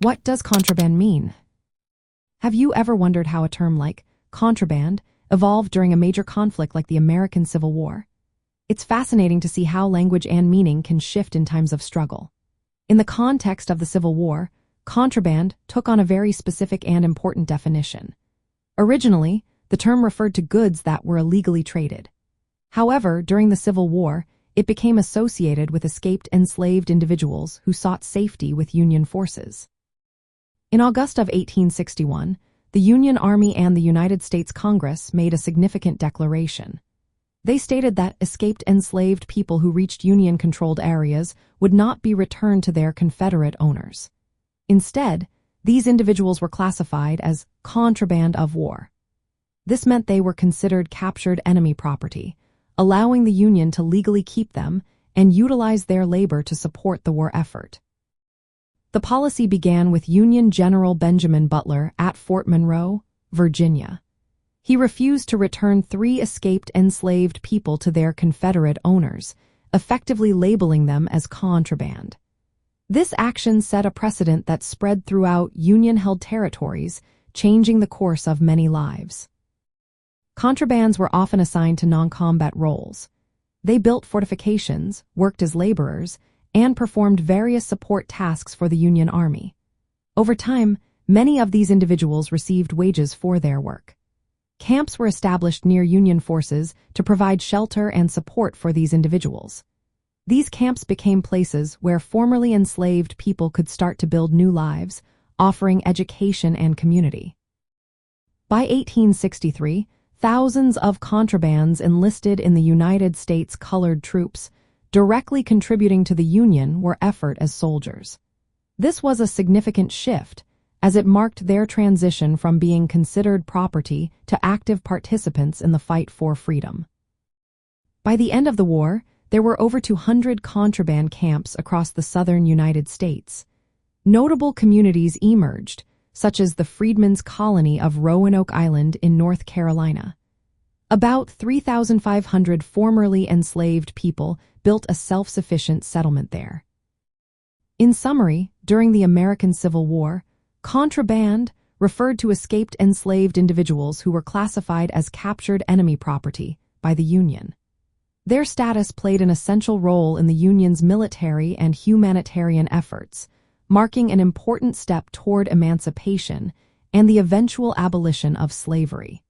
What does contraband mean? Have you ever wondered how a term like contraband evolved during a major conflict like the American Civil War? It's fascinating to see how language and meaning can shift in times of struggle. In the context of the Civil War, contraband took on a very specific and important definition. Originally, the term referred to goods that were illegally traded. However, during the Civil War, it became associated with escaped enslaved individuals who sought safety with Union forces. In August of 1861, the Union Army and the United States Congress made a significant declaration. They stated that escaped enslaved people who reached Union-controlled areas would not be returned to their Confederate owners. Instead, these individuals were classified as contraband of war. This meant they were considered captured enemy property, allowing the Union to legally keep them and utilize their labor to support the war effort. The policy began with Union General Benjamin Butler at Fort Monroe, Virginia. He refused to return 3 escaped enslaved people to their Confederate owners, effectively labeling them as contraband. This action set a precedent that spread throughout Union-held territories, changing the course of many lives. Contrabands were often assigned to non-combat roles. They built fortifications, worked as laborers, and performed various support tasks for the Union Army. Over time, many of these individuals received wages for their work. Camps were established near Union forces to provide shelter and support for these individuals. These camps became places where formerly enslaved people could start to build new lives, offering education and community. By 1863, thousands of contrabands enlisted in the United States colored troops, directly contributing to the Union war effort as soldiers. This was a significant shift, as it marked their transition from being considered property to active participants in the fight for freedom. By the end of the war, there were over 200 contraband camps across the southern United States. Notable communities emerged, such as the Freedmen's colony of Roanoke Island in North Carolina. About 3,500 formerly enslaved people built a self-sufficient settlement there. In summary, during the American Civil War, contraband referred to escaped enslaved individuals who were classified as captured enemy property by the Union. Their status played an essential role in the Union's military and humanitarian efforts, marking an important step toward emancipation and the eventual abolition of slavery.